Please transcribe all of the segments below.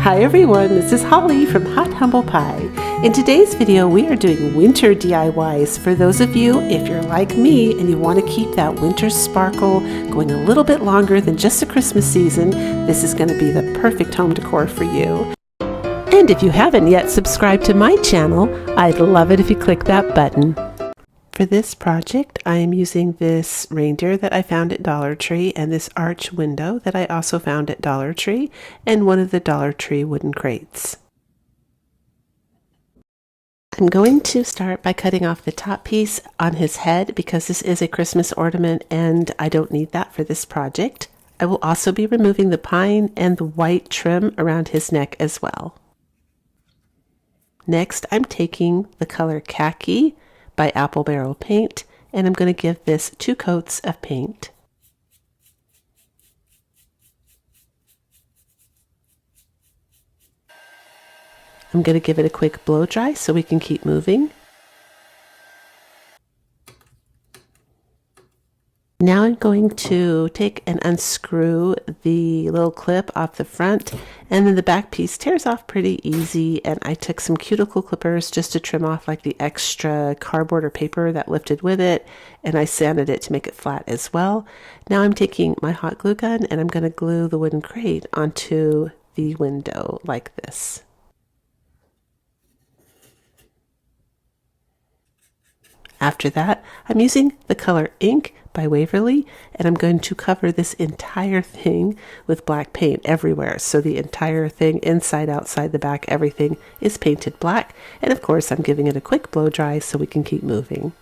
Hi everyone, this is Holly from Hot Humble Pie. In today's video we are doing winter DIYs for those of you, if you're like me and you want to keep that winter sparkle going a little bit longer than just the Christmas season. This is going to be the perfect home decor for you. And if you haven't yet subscribed to my channel, I'd love it if you click that button. For this project, I am using this reindeer that I found at Dollar Tree and this arch window that I also found at Dollar Tree and one of the Dollar Tree wooden crates. I'm going to start by cutting off the top piece on his head because this is a Christmas ornament and I don't need that for this project. I will also be removing the pine and the white trim around his neck as well. Next, I'm taking the color Khaki by Apple Barrel Paint, and I'm going to give this 2 coats of paint. I'm going to give it a quick blow dry so we can keep moving. Now I'm going to take and unscrew the little clip off the front, and then the back piece tears off pretty easy, and I took some cuticle clippers just to trim off like the extra cardboard or paper that lifted with it, and I sanded it to make it flat as well. Now I'm taking my hot glue gun and I'm going to glue the wooden crate onto the window like this. After that, I'm using the color Ink by Waverly, and I'm going to cover this entire thing with black paint everywhere. So the entire thing, inside, outside, the back, everything is painted black. And of course, I'm giving it a quick blow dry so we can keep moving.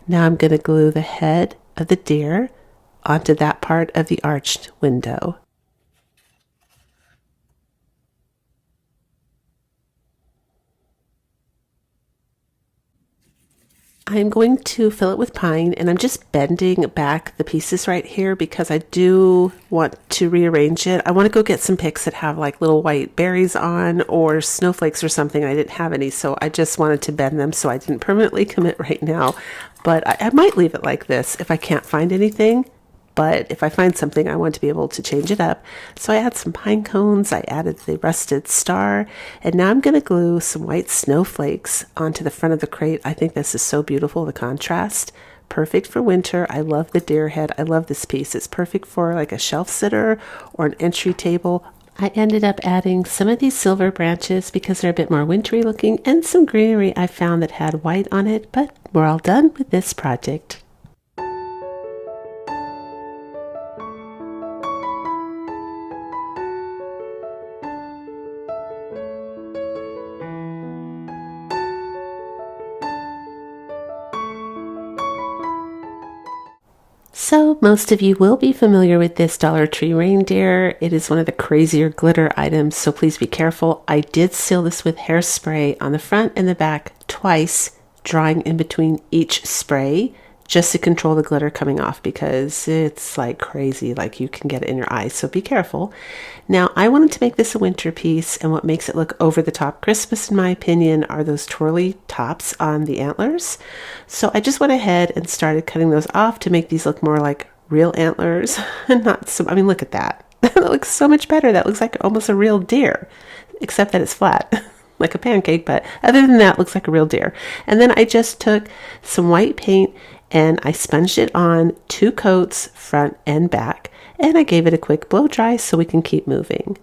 Now I'm going to glue the head of the deer onto that part of the arched window. I'm going to fill it with pine, and I'm just bending back the pieces right here because I do want to rearrange it. I want to go get some picks that have like little white berries on or snowflakes or something. I didn't have any, so I just wanted to bend them, so I didn't permanently commit right now. But I might leave it like this if I can't find anything. But if I find something, I want to be able to change it up. So I add some pine cones, I added the rusted star, and now I'm going to glue some white snowflakes onto the front of the crate. I think this is so beautiful, the contrast. Perfect for winter. I love the deer head. I love this piece. It's perfect for like a shelf sitter or an entry table. I ended up adding some of these silver branches because they're a bit more wintry looking, and some greenery I found that had white on it, but we're all done with this project. So most of you will be familiar with this Dollar Tree reindeer. It is one of the crazier glitter items, so please be careful. I did seal this with hairspray on the front and the back twice, drawing in between each spray just to control the glitter coming off because it's like crazy, like you can get it in your eyes, so be careful. Now I wanted to make this a winter piece, and what makes it look over the top Christmas in my opinion are those twirly tops on the antlers. So I just went ahead and started cutting those off to make these look more like real antlers and not so, I mean, look at that. That looks so much better. That looks like almost a real deer, except that it's flat. Like a pancake, but other than that, it looks like a real deer. And then I just took some white paint and I sponged it on 2 coats, front and back, and I gave it a quick blow dry so we can keep moving.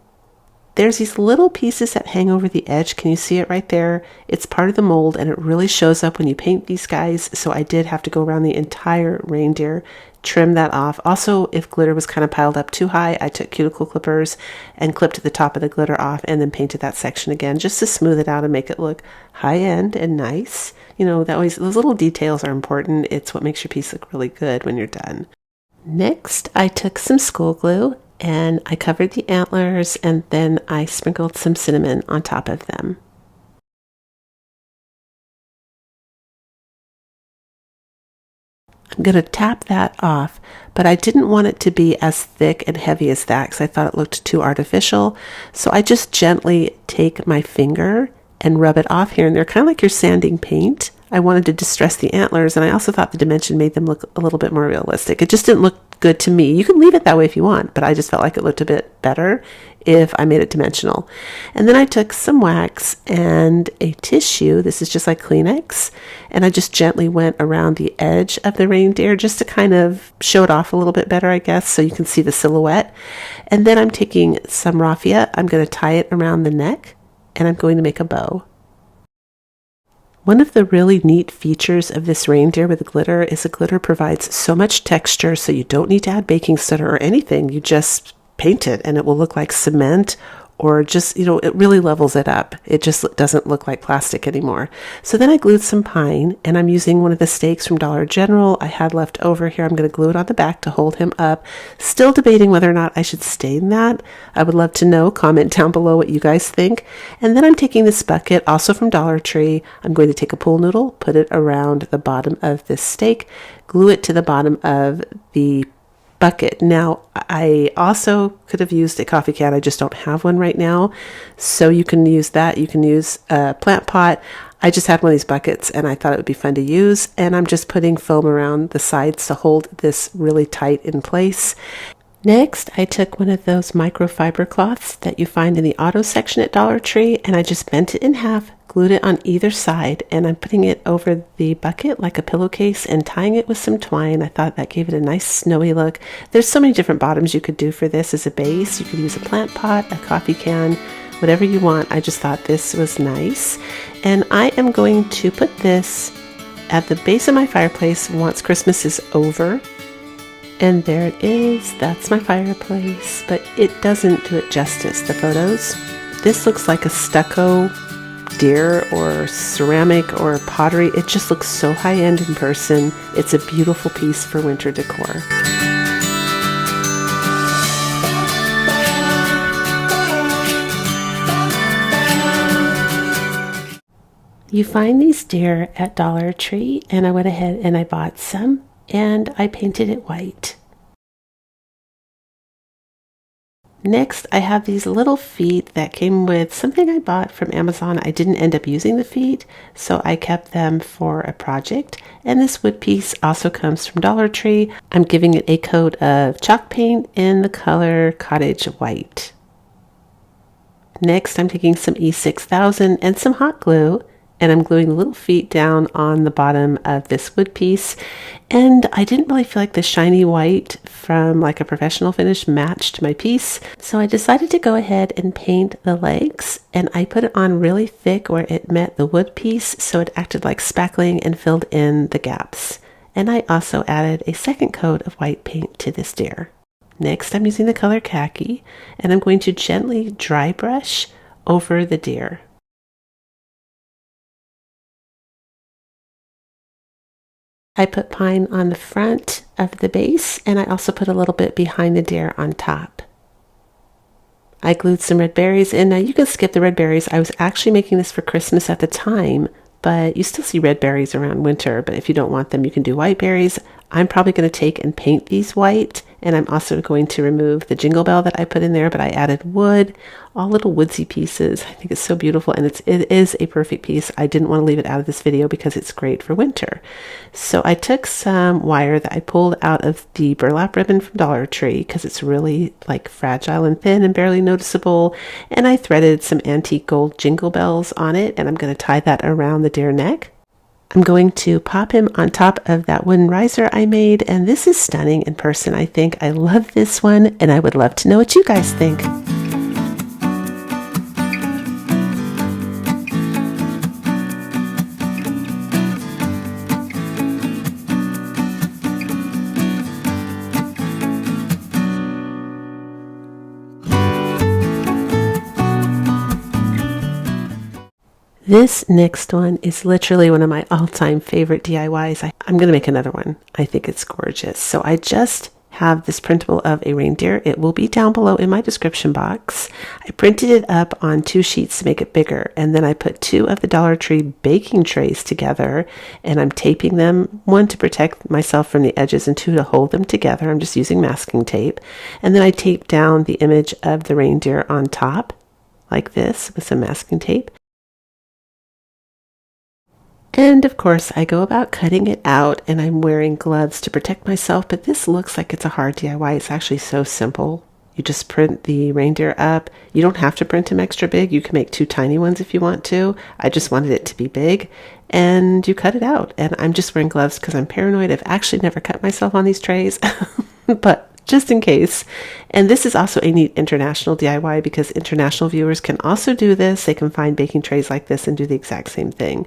There's these little pieces that hang over the edge. Can you see it right there? It's part of the mold, and it really shows up when you paint these guys, so I did have to go around the entire reindeer, trim that off. Also, if glitter was kind of piled up too high, I took cuticle clippers and clipped the top of the glitter off and then painted that section again just to smooth it out and make it look high-end and nice. You know, those little details are important. It's what makes your piece look really good when you're done. Next, I took some school glue and I covered the antlers, and then I sprinkled some cinnamon on top of them. I'm going to tap that off, but I didn't want it to be as thick and heavy as that because I thought it looked too artificial. So I just gently take my finger and rub it off here and there, kind of like you're sanding paint. I wanted to distress the antlers, and I also thought the dimension made them look a little bit more realistic. It just didn't look good to me. You can leave it that way if you want, but I just felt like it looked a bit better if I made it dimensional. And then I took some wax and a tissue. This is just like Kleenex, and I just gently went around the edge of the reindeer just to kind of show it off a little bit better, I guess, so you can see the silhouette. And then I'm taking some raffia. I'm going to tie it around the neck, and I'm going to make a bow. One of the really neat features of this reindeer with glitter is the glitter provides so much texture, so you don't need to add baking soda or anything. You just paint it and it will look like cement, or just, it really levels it up. It just doesn't look like plastic anymore. So then I glued some pine, and I'm using one of the stakes from Dollar General I had left over here. I'm going to glue it on the back to hold him up. Still debating whether or not I should stain that. I would love to know. Comment down below what you guys think. And then I'm taking this bucket, also from Dollar Tree. I'm going to take a pool noodle, put it around the bottom of this stake, glue it to the bottom of the bucket. Now, I also could have used a coffee can. I just don't have one right now. So you can use that. You can use a plant pot. I just had one of these buckets and I thought it would be fun to use. And I'm just putting foam around the sides to hold this really tight in place. Next, I took one of those microfiber cloths that you find in the auto section at Dollar Tree, and I just bent it in half, glued it on either side, and I'm putting it over the bucket like a pillowcase and tying it with some twine. I thought that gave it a nice snowy look. There's so many different bottoms you could do for this as a base. You could use a plant pot, a coffee can, whatever you want. I just thought this was nice. And I am going to put this at the base of my fireplace once Christmas is over. And there it is. That's my fireplace, but it doesn't do it justice, the photos. This looks like a stucco deer or ceramic or pottery. It just looks so high-end in person. It's a beautiful piece for winter decor. You find these deer at Dollar Tree, and I went ahead and I bought some, and I painted it white. Next, I have these little feet that came with something I bought from Amazon. I didn't end up using the feet, so I kept them for a project. And this wood piece also comes from Dollar Tree. I'm giving it a coat of chalk paint in the color Cottage White. Next, I'm taking some E6000 and some hot glue, and I'm gluing the little feet down on the bottom of this wood piece. And I didn't really feel like the shiny white from like a professional finish matched my piece. So I decided to go ahead and paint the legs, and I put it on really thick where it met the wood piece, so it acted like spackling and filled in the gaps. And I also added a second coat of white paint to this deer. Next, I'm using the color khaki, and I'm going to gently dry brush over the deer. I put pine on the front of the base, and I also put a little bit behind the deer on top. I glued some red berries in. Now you can skip the red berries. I was actually making this for Christmas at the time, but you still see red berries around winter, but if you don't want them, you can do white berries. I'm probably going to take and paint these white, and I'm also going to remove the jingle bell that I put in there, but I added wood, all little woodsy pieces. I think it's so beautiful, and it is a perfect piece. I didn't want to leave it out of this video because it's great for winter. So I took some wire that I pulled out of the burlap ribbon from Dollar Tree because it's really like fragile and thin and barely noticeable, and I threaded some antique gold jingle bells on it, and I'm going to tie that around the deer neck. I'm going to pop him on top of that wooden riser I made, and this is stunning in person, I think. I love this one, and I would love to know what you guys think. This next one is literally one of my all-time favorite DIYs. I'm going to make another one. I think it's gorgeous. So I just have this printable of a reindeer. It will be down below in my description box. I printed it up on 2 sheets to make it bigger, and then I put 2 of the Dollar Tree baking trays together, and I'm taping them, 1 to protect myself from the edges and 2 to hold them together. I'm just using masking tape. And then I taped down the image of the reindeer on top like this with some masking tape. And of course, I go about cutting it out, and I'm wearing gloves to protect myself, but this looks like it's a hard DIY. It's actually so simple. You just print the reindeer up. You don't have to print them extra big. You can make 2 tiny ones if you want to. I just wanted it to be big. And you cut it out. And I'm just wearing gloves because I'm paranoid. I've actually never cut myself on these trays, but just in case. And this is also a neat international DIY because international viewers can also do this. They can find baking trays like this and do the exact same thing.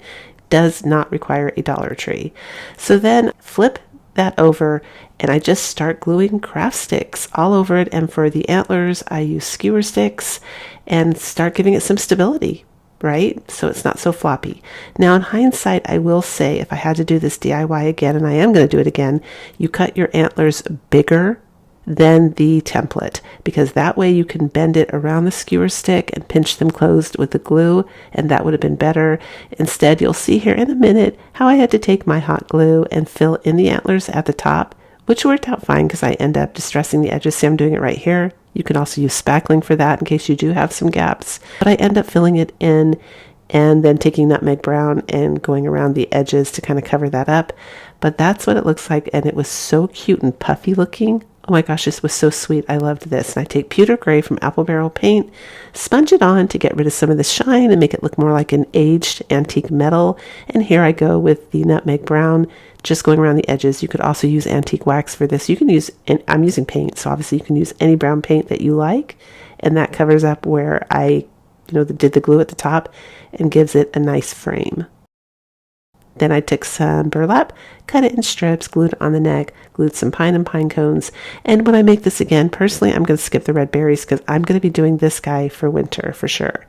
Does not require a Dollar Tree. So then flip that over, and I just start gluing craft sticks all over it. And for the antlers, I use skewer sticks and start giving it some stability, right? So it's not so floppy. Now, in hindsight, I will say if I had to do this DIY again, and I am going to do it again, you cut your antlers bigger than the template, because that way you can bend it around the skewer stick and pinch them closed with the glue, and that would have been better. Instead, you'll see here in a minute how I had to take my hot glue and fill in the antlers at the top, which worked out fine because I end up distressing the edges. See, I'm doing it right here. You can also use spackling for that in case you do have some gaps, but I end up filling it in and then taking nutmeg brown and going around the edges to kind of cover that up. But that's what it looks like, and it was so cute and puffy looking. Oh my gosh, this was so sweet. I loved this. And I take pewter gray from Apple Barrel Paint, sponge it on to get rid of some of the shine and make it look more like an aged antique metal. And here I go with the nutmeg brown, just going around the edges. You could also use antique wax for this. You can use, and I'm using paint, so obviously you can use any brown paint that you like. And that covers up where I, did the glue at the top and gives it a nice frame. Then I took some burlap, cut it in strips, glued it on the neck, glued some pine and pine cones. And when I make this again, personally, I'm going to skip the red berries because I'm going to be doing this guy for winter for sure.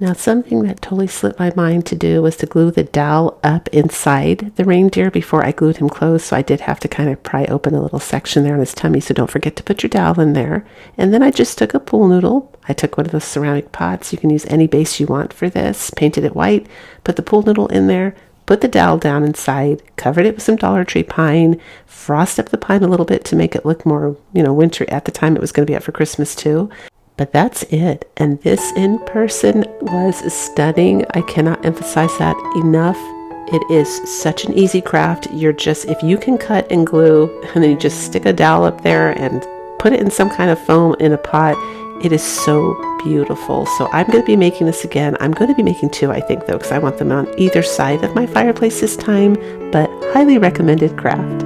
Now, something that totally slipped my mind to do was to glue the dowel up inside the reindeer before I glued him closed. So I did have to kind of pry open a little section there on his tummy. So don't forget to put your dowel in there. And then I just took a pool noodle. I took one of those ceramic pots. You can use any base you want for this. Painted it white, put the pool noodle in there, put the dowel down inside, covered it with some Dollar Tree pine, frost up the pine a little bit to make it look more, wintry. At the time, it was going to be out for Christmas too. But that's it. And this in person was stunning. I cannot emphasize that enough. It is such an easy craft. If you can cut and glue, and then you just stick a dowel up there and put it in some kind of foam in a pot, it is so beautiful. So I'm going to be making this again. I'm going to be making 2, I think, though, because I want them on either side of my fireplace this time, but highly recommended craft.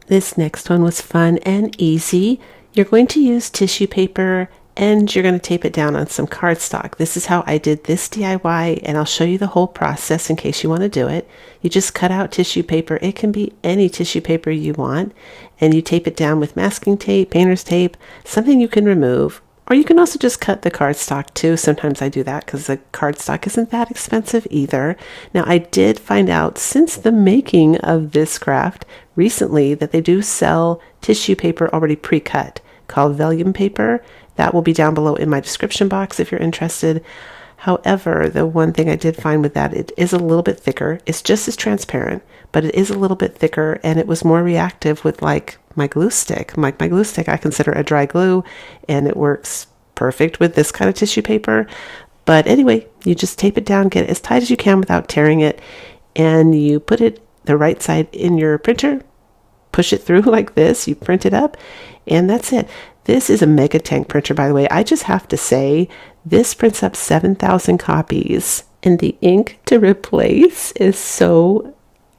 This next one was fun and easy. You're going to use tissue paper and you're going to tape it down on some cardstock. This is how I did this DIY, and I'll show you the whole process in case you want to do it. You just cut out tissue paper. It can be any tissue paper you want, and you tape it down with masking tape, painter's tape, something you can remove. Or you can also just cut the cardstock too. Sometimes I do that because the cardstock isn't that expensive either. Now, I did find out since the making of this craft recently that they do sell tissue paper already pre-cut called vellum paper. That will be down below in my description box if you're interested. However, the one thing I did find with that, it is a little bit thicker. It's just as transparent, but it is a little bit thicker, and it was more reactive with like my glue stick. My glue stick I consider a dry glue, and it works perfect with this kind of tissue paper. But anyway, you just tape it down, get it as tight as you can without tearing it, and you put it the right side in your printer, push it through like this, you print it up, and that's it. This is a mega tank printer, by the way. I just have to say, this prints up 7,000 copies, and the ink to replace is so,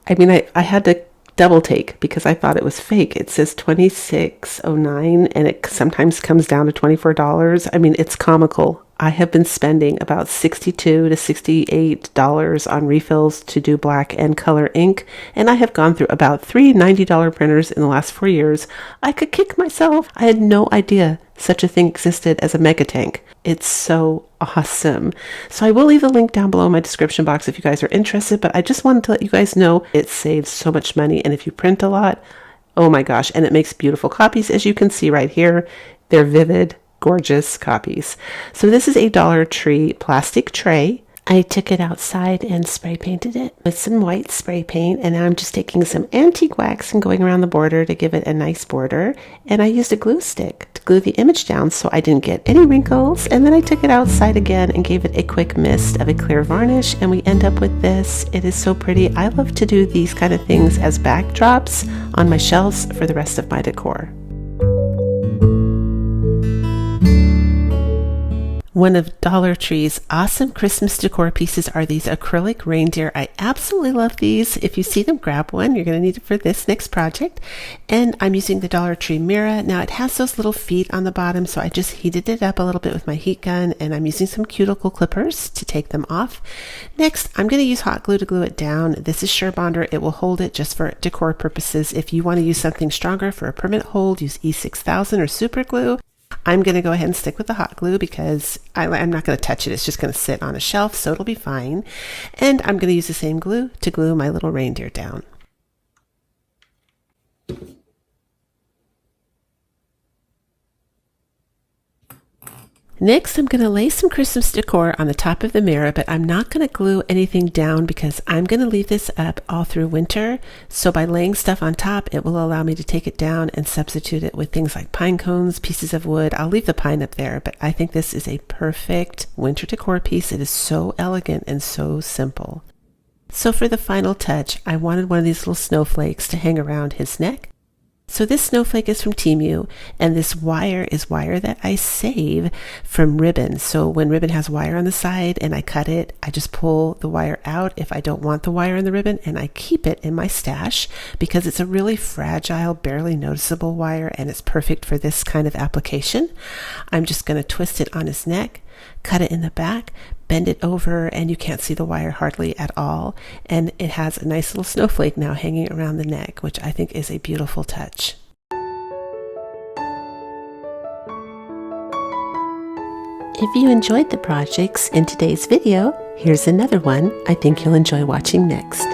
I had to double take because I thought it was fake. It says $26.09, and it sometimes comes down to $24. It's comical. I have been spending about $62 to $68 on refills to do black and color ink, and I have gone through about 3 $90 printers in the last 4 years. I could kick myself. I had no idea such a thing existed as a mega tank. It's so awesome. So I will leave the link down below in my description box if you guys are interested, but I just wanted to let you guys know it saves so much money, and if you print a lot, oh my gosh, and it makes beautiful copies, as you can see right here. They're vivid, gorgeous copies. So this is a Dollar Tree plastic tray. I took it outside and spray painted it with some white spray paint, and now I'm just taking some antique wax and going around the border to give it a nice border. And I used a glue stick to glue the image down so I didn't get any wrinkles. And then I took it outside again and gave it a quick mist of a clear varnish, and we end up with this. It is so pretty. I love to do these kind of things as backdrops on my shelves for the rest of my decor. One of Dollar Tree's awesome Christmas decor pieces are these acrylic reindeer. I absolutely love these. If you see them, grab one. You're going to need it for this next project. And I'm using the Dollar Tree Mira. Now it has those little feet on the bottom, so I just heated it up a little bit with my heat gun, and I'm using some cuticle clippers to take them off. Next, I'm going to use hot glue to glue it down. This is Sure Bonder. It will hold it just for decor purposes. If you want to use something stronger for a permanent hold, use E6000 or super glue. I'm going to go ahead and stick with the hot glue because I'm not going to touch it. It's just going to sit on a shelf, so it'll be fine. And I'm going to use the same glue to glue my little reindeer down. Next, I'm going to lay some Christmas decor on the top of the mirror, but I'm not going to glue anything down because I'm going to leave this up all through winter. So by laying stuff on top, it will allow me to take it down and substitute it with things like pine cones, pieces of wood. I'll leave the pine up there, but I think this is a perfect winter decor piece. It is so elegant and so simple. So for the final touch, I wanted one of these little snowflakes to hang around his neck. So this snowflake is from Temu, and this wire is wire that I save from ribbon. So when ribbon has wire on the side and I cut it, I just pull the wire out if I don't want the wire in the ribbon, and I keep it in my stash because it's a really fragile, barely noticeable wire, and it's perfect for this kind of application. I'm just going to twist it on his neck, cut it in the back, bend it over, and you can't see the wire hardly at all. And it has a nice little snowflake now hanging around the neck, which I think is a beautiful touch. If you enjoyed the projects in today's video, here's another one I think you'll enjoy watching next.